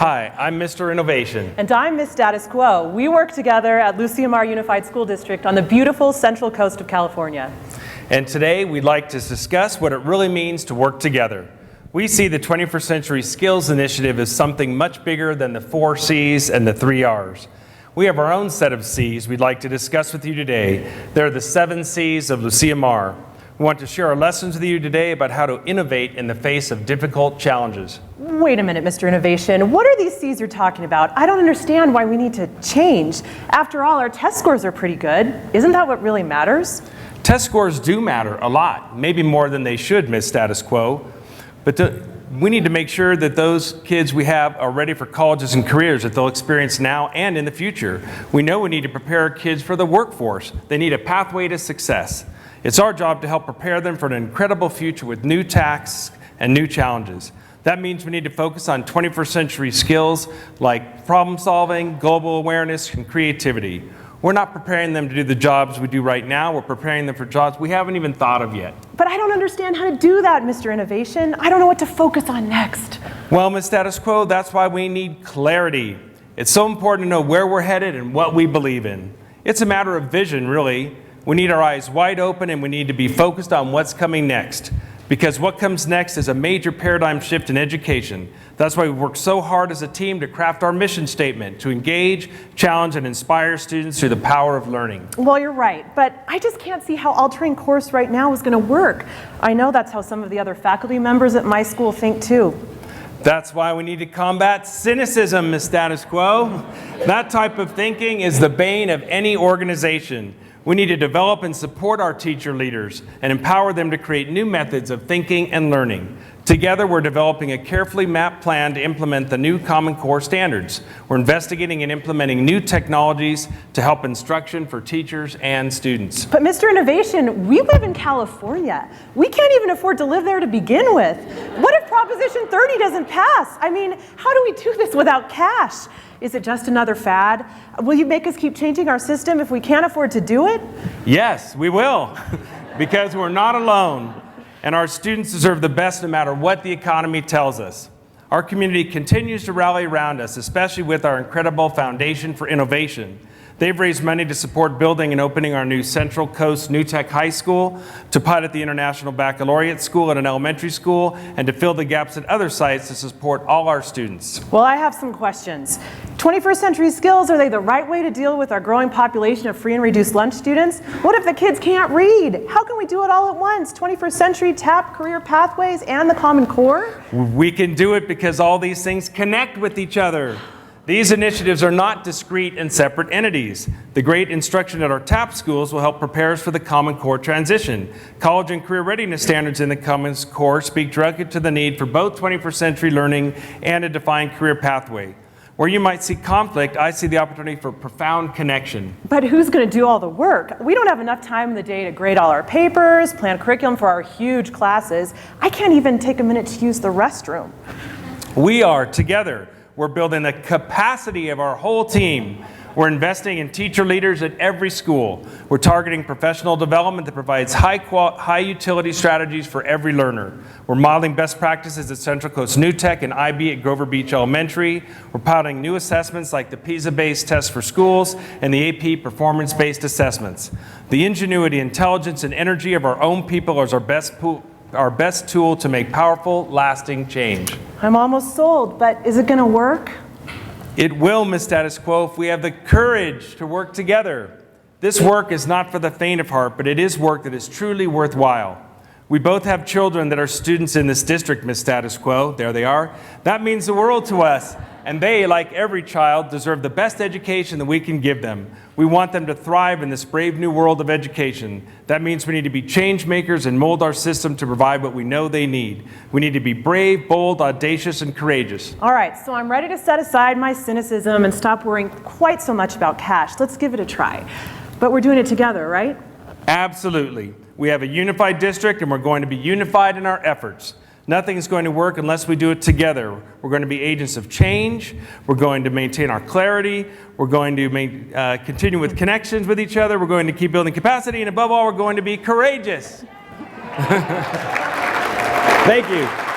Hi, I'm Mr. Innovation. And I'm Miss Status Quo. We work together at Lucia Mar Unified School District on the beautiful Central Coast of California. And today we'd like to discuss what it really means to work together. We see the 21st Century Skills Initiative as something much bigger than the 4 C's and the 3 R's. We have our own set of C's we'd like to discuss with you today. They're the 7 C's of Lucia Mar. We want to share our lessons with you today about how to innovate in the face of difficult challenges. Wait a minute, Mr. Innovation. What are these C's you're talking about? I don't understand why we need to change. After all, our test scores are pretty good. Isn't that what really matters? Test scores do matter a lot, maybe more than they should, Ms. Status Quo. But we need to make sure that those kids we have are ready for colleges and careers that they'll experience now and in the future. We know we need to prepare our kids for the workforce. They need a pathway to success. It's our job to help prepare them for an incredible future with new tasks and new challenges. That means we need to focus on 21st century skills like problem solving, global awareness, and creativity. We're not preparing them to do the jobs we do right now. We're preparing them for jobs we haven't even thought of yet. But I don't understand how to do that, Mr. Innovation. I don't know what to focus on next. Well, Ms. Status Quo, that's why we need clarity. It's so important to know where we're headed and what we believe in. It's a matter of vision, really. We need our eyes wide open and we need to be focused on what's coming next. Because what comes next is a major paradigm shift in education. That's why we work so hard as a team to craft our mission statement, to engage, challenge, and inspire students through the power of learning. Well, you're right, but I just can't see how altering course right now is going to work. I know that's how some of the other faculty members at my school think too. That's why we need to combat cynicism, Ms. Status Quo. That type of thinking is the bane of any organization. We need to develop and support our teacher leaders and empower them to create new methods of thinking and learning. Together, we're developing a carefully mapped plan to implement the new Common Core standards. We're investigating and implementing new technologies to help instruction for teachers and students. But Mr. Innovation, we live in California. We can't even afford to live there to begin with. What if Proposition 30 doesn't pass? I mean, how do we do this without cash? Is it just another fad? Will you make us keep changing our system if we can't afford to do it? Yes, we will, because we're not alone, and our students deserve the best no matter what the economy tells us. Our community continues to rally around us, especially with our incredible Foundation for Innovation. They've raised money to support building and opening our new Central Coast New Tech High School, to pilot the International Baccalaureate School at an elementary school, and to fill the gaps at other sites to support all our students. Well, I have some questions. 21st century skills, are they the right way to deal with our growing population of free and reduced lunch students? What if the kids can't read? How can we do it all at once? 21st century TAP, career pathways, and the Common Core? We can do it because all these things connect with each other. These initiatives are not discrete and separate entities. The great instruction at our TAP schools will help prepare us for the Common Core transition. College and career readiness standards in the Common Core speak directly to the need for both 21st century learning and a defined career pathway. Where you might see conflict, I see the opportunity for profound connection. But who's going to do all the work? We don't have enough time in the day to grade all our papers, plan curriculum for our huge classes. I can't even take a minute to use the restroom. We are together. We're building the capacity of our whole team. We're investing in teacher leaders at every school. We're targeting professional development that provides high utility strategies for every learner. We're modeling best practices at Central Coast New Tech and IB at Grover Beach Elementary. We're piloting new assessments like the PISA-based test for schools and the AP performance-based assessments. The ingenuity, intelligence, and energy of our own people is our best tool to make powerful, lasting change. I'm almost sold, but is it going to work? It will, Ms. Status Quo, if we have the courage to work together. This work is not for the faint of heart, but it is work that is truly worthwhile. We both have children that are students in this district, Ms. Status Quo. There they are. That means the world to us. And they, like every child, deserve the best education that we can give them. We want them to thrive in this brave new world of education. That means we need to be change makers and mold our system to provide what we know they need. We need to be brave, bold, audacious, and courageous. All right, so I'm ready to set aside my cynicism and stop worrying quite so much about cash. Let's give it a try. But we're doing it together, right? Absolutely. We have a unified district, and we're going to be unified in our efforts. Nothing is going to work unless we do it together. We're going to be agents of change. We're going to maintain our clarity. We're going to continue with connections with each other. We're going to keep building capacity. And above all, we're going to be courageous. Thank you.